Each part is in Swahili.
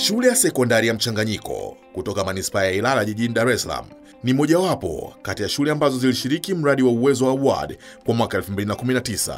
Shule ya sekondari ya mchanganyiko kutoka manispaa ya Ilala jijini Dar es Salaam ni mojawapo kati ya shule ambazo zilishiriki mradi wa Uwezo Award kwa mwaka 2019.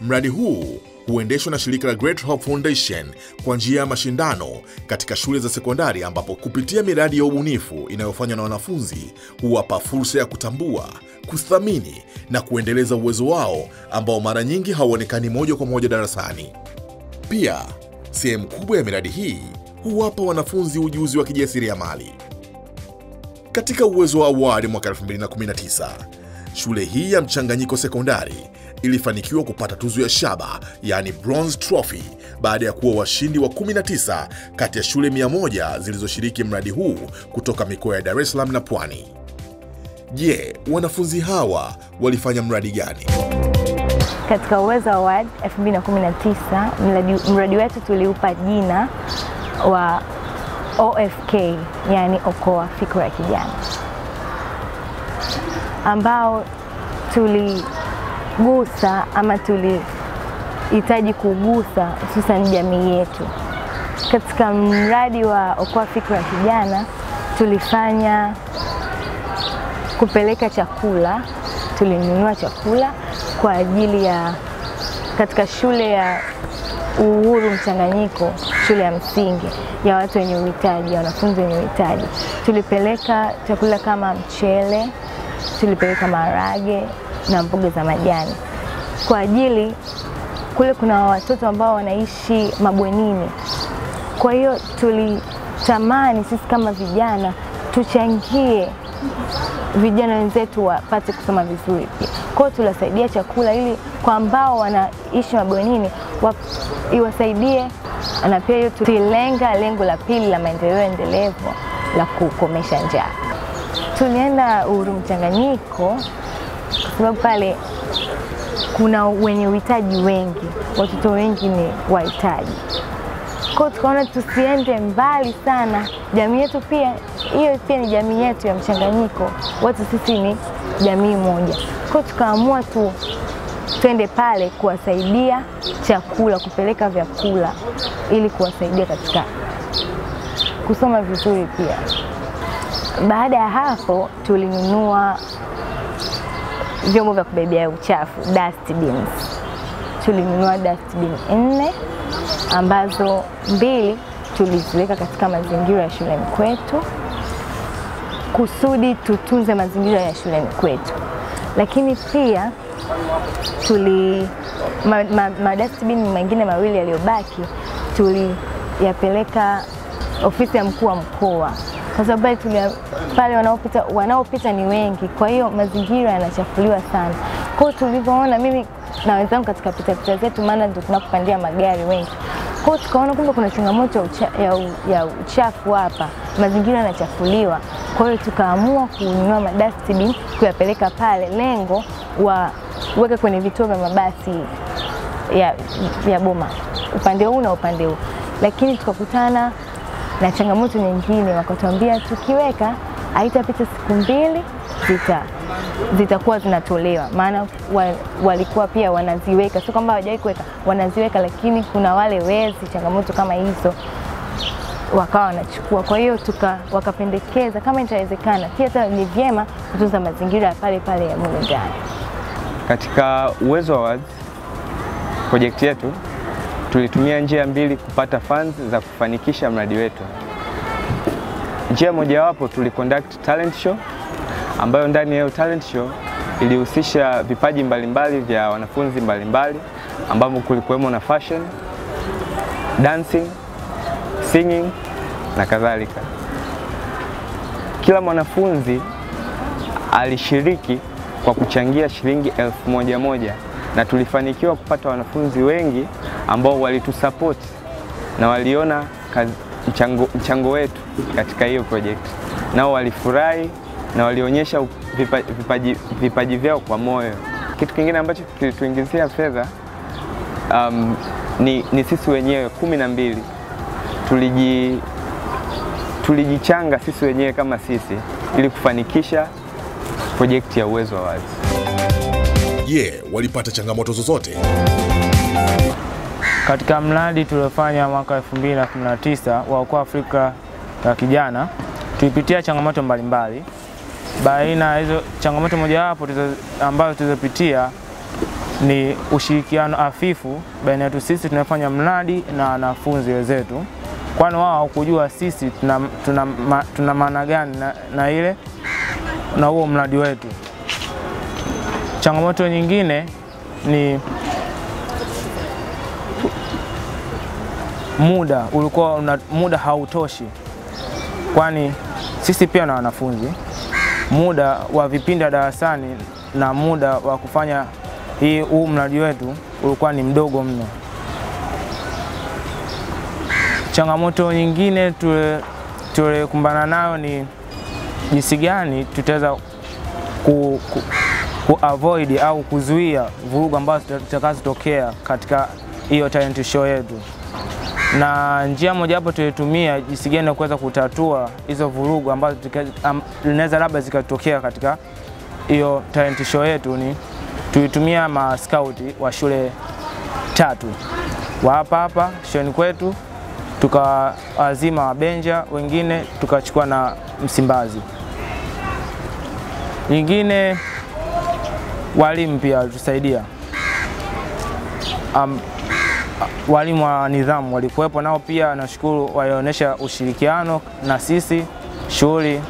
Mradi huu huendeshwa na shirika la Great Hope Foundation kwa njia ya mashindano katika shule za sekondari, ambapo kupitia miradi ya ubunifu inayofanywa na wanafunzi huwapa fursa ya kutambua, kuthamini na kuendeleza uwezo wao ambao mara nyingi hauonekani moja kwa moja darasani. Pia, sehemu kubwa ya miradi hii huwapa wanafunzi ujuzi wa kijasiriamali. Katika Uwezo Award mwaka 2019, shule hii ya mchanganyiko sekondari ilifanikiwa kupata tuzo ya shaba, yani Bronze Trophy, baada ya kuwa washindi wa 19 kati ya shule 100 zilizoshiriki mradi huu kutoka mikoa ya Dar es Salaam na Pwani. Je, wanafunzi hawa walifanya mradi gani? Katika Uwezo Award 2019, mradi wetu tuliupa jina wa OFK, yani Okoa Fikra ya Kijana, ambao tuligusa ama tulihitaji kugusa hususan jamii yetu. Katika mradi wa Okoa Fikra ya Kijana tulifanya kupeleka chakula, tulinunua chakula kwa ajili ya katika shule ya Uhuru Mchanganyiko, shule ya msingi ya watu wenye uhitaji, wanafunzi wenye uhitaji. Tulipeleka chakula kama mchele, tulipeleka maharage na mboga za majani. Kwa ajili kule kuna watoto ambao wanaishi mabwenini. Kwa hiyo tulitamani sisi kama vijana tuchangie vijana wenzetu wapate kusoma vizuri pia. Kwa hiyo tulasaidia chakula ili kwa ambao wanaishi mabwenini iwasaidie, na pia hiyo tulilenga lengo la pili la maendeleo endelevu la kukomesha njaa. Tulienda Uhuru Mchanganyiko kwa sababu pale kuna wenye uhitaji wengi, watoto wengi ni wahitaji. Kwa hiyo tukaona tusiende mbali sana, jamii yetu pia, hiyo pia ni jamii yetu ya mchanganyiko, watu sisi ni jamii moja. Kwa hiyo tukaamua twende pale kuwasaidia chakula, kupeleka vyakula ili kuwasaidia katika kusoma vizuri pia. Baada ya hapo tulinunua vyombo vya kubebea uchafu, dustbins. Tulinunua dustbin 4 ambazo 2 tuliziweka katika mazingira ya shuleni kwetu kusudi tutunze mazingira ya shuleni kwetu. Lakini pia dustbin mengine 2 yaliyobaki tuliyapeleka ofisi ya mkuu wa mkoa, kwa sababu pale wanaopita ni wengi, kwa hiyo mazingira yanachafuliwa sana. Kwa hiyo tulivyoona, mimi na wenzangu katika pita zetu, maana ndio tunapopandia magari wengi, kwa hiyo tukaona kumbe kuna changamoto ya uchafu hapa, mazingira yanachafuliwa. Kwa hiyo tukaamua kununua dustbin kuyapeleka pale, lengo waweke kwenye vituo vya mabasi ya Boma, upande huu na upande huu. Lakini tukakutana na changamoto nyingine, wakatuambia tukiweka haitapita siku 2 zitakuwa zinatolewa, maana walikuwa pia wanaziweka, sio kwamba hawajawahi kuweka, wanaziweka, lakini kuna wale wezi, changamoto kama hizo wakawa wanachukua. Kwa hiyo wakapendekeza kama itawezekana pia hata ni vyema kutunza mazingira ya pale ya mule ndani. Katika Uwezo Awards project yetu tulitumia njia 2 kupata funds za kufanikisha mradi wetu. Njia mojawapo tuliconduct talent show, ambayo ndani ya talent show ilihusisha vipaji mbalimbali vya wanafunzi mbalimbali, ambapo kulikuwemo na fashion, dancing, singing na kadhalika. Kila mwanafunzi alishiriki kwa kuchangia shilingi 1000 na tulifanikiwa kupata wanafunzi wengi ambao walitusupport na waliona mchango wetu katika hiyo project. Nao walifurahi na walionyesha vipaji vyao kwa moyo. Kitu kingine ambacho kilituingizia fedha ni sisi wenyewe 12 tulijichanga sisi wenyewe kama sisi ili kufanikisha project ya Uwezo Awards. Je, walipata changamoto zozote? Katika mradi tuliofanya mwaka 2019 wa Okoa Afrika ya Kijana, tulipitia changamoto mbalimbali. Baina hizo changamoto mojawapo ambazo tulizopitia ni ushirikiano hafifu baina yetu sisi tunafanya mradi na wanafunzi wenzetu, kwani wao hawakujua sisi tuna maana gani na huo mradi wetu. Changamoto nyingine ni muda hautoshi, kwani sisi pia na wanafunzi, muda wa vipindi darasani na muda wa kufanya huu mradi wetu ulikuwa ni mdogo mno. Changamoto nyingine tulikumbana nayo ni jinsi gani tutaweza avoid au kuzuia vurugu ambazo zitakazotokea katika hiyo talent show yetu. Na njia moja hapo tulitumia jinsi gani kuweza kutatua hizo vurugu ambazo zinaweza labda zikatokea katika hiyo talent show yetu ni tulitumia maskauti wa shule 3 wa hapa shuleni kwetu, tukawazima Wabenja, wengine tukachukua na Msimbazi. Nyingine walimu pia walitusaidia. Walimu wa nidhamu walikuwepo nao pia, nashukuru walionyesha ushirikiano na sisi, shughuli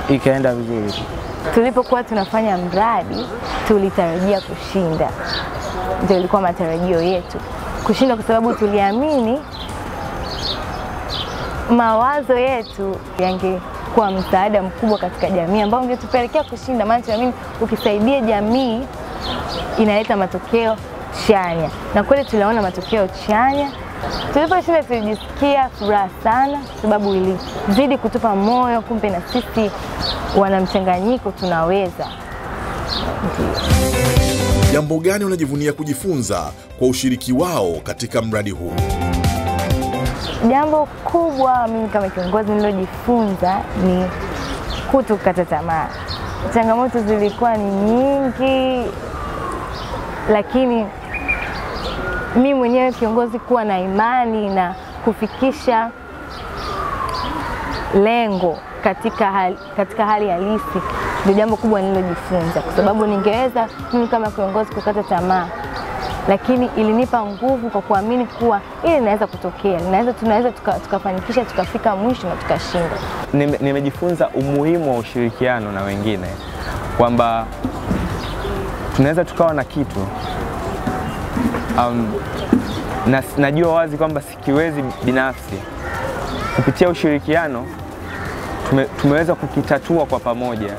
ikaenda vizuri. Tulipokuwa tunafanya mradi tulitarajia kushinda, ndio ilikuwa matarajio yetu kushinda, kwa sababu tuliamini mawazo yetu yangekuwa msaada mkubwa katika jamii ambao ungetupelekea kushinda. Maana tunaamini ukisaidia jamii inaleta matokeo chanya, na kweli tuliona matokeo chanya. Tuliposhinda tulijisikia furaha sana, sababu ilizidi kutupa moyo, kumbe na sisi wanamchanganyiko tunaweza. Jambo gani unajivunia kujifunza kwa ushiriki wao katika mradi huu? Jambo kubwa mimi kama kiongozi nilojifunza ni kutokata tamaa. Changamoto zilikuwa ni nyingi, lakini mimi mwenyewe kiongozi kuwa na imani na kufikisha lengo katika hali halisi ndio jambo kubwa nilojifunza, kwa sababu ningeweza mimi kama kiongozi kukata tamaa, lakini ilinipa nguvu kwa kuamini kuwa ili inaweza kutokea, tunaweza tukafanikisha, tukafika mwisho na tukashinda. Nimejifunza umuhimu wa ushirikiano na wengine, kwamba tunaweza tukawa na kitu na najua wazi kwamba sikiwezi binafsi. Kupitia ushirikiano tumeweza kukitatua kwa pamoja,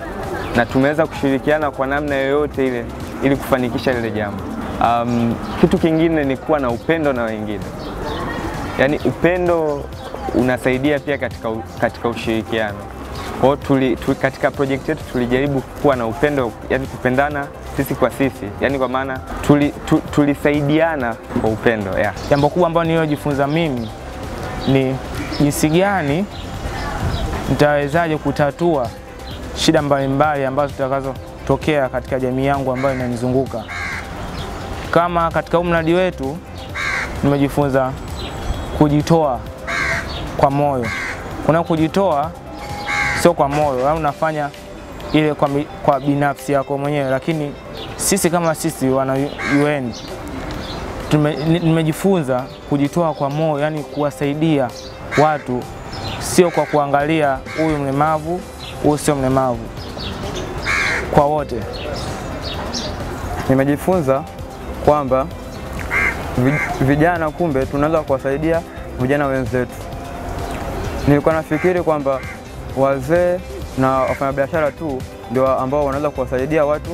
na tumeweza kushirikiana kwa namna yoyote ile ili kufanikisha lile jambo. Kitu kingine ni kuwa na upendo na wengine. Yaani upendo unasaidia pia katika ushirikiano. Kwa hiyo katika project yetu tulijaribu kuwa na upendo, yani kupendana sisi kwa sisi. Yaani kwa maana tulisaidiana kwa upendo. Yeah. Jambo kubwa ambalo nililojifunza mimi ni jinsi gani nitawezaje kutatua shida mbalimbali ambazo zitakazotokea katika jamii yangu ambayo inanizunguka. Kama katika mradi wetu nimejifunza kujitoa kwa moyo. Kuna kujitoa sio kwa moyo, au unafanya ile kwa binafsi yako mwenyewe, lakini sisi kama sisi wana UN nimejifunza kujitoa kwa moyo, yani kuwasaidia watu, sio kwa kuangalia huyu mlemavu, huyu sio mlemavu, kwa wote. Nimejifunza kwamba vijana kumbe tunaweza kuwasaidia vijana wenzetu. Nilikuwa nafikiri kwamba wazee na wafanyabiashara tu ndio ambao wanaweza kuwasaidia watu,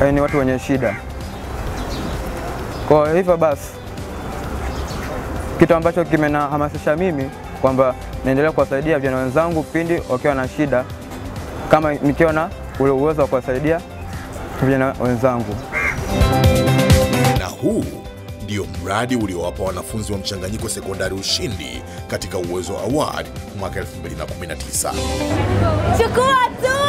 yaani watu wenye shida. Kwa hivyo basi kitu ambacho kimenahamasisha mimi kwamba naendelea kuwasaidia vijana wenzangu pindi wakiwa na shida, kama nikiwa na ule uwezo wa kuwasaidia vijana wenzangu. Na huu ndio mradi uliowapa wanafunzi wa Mchanganyiko Sekondari ushindi katika Uwezo Award mwaka 2019. Chukua tu!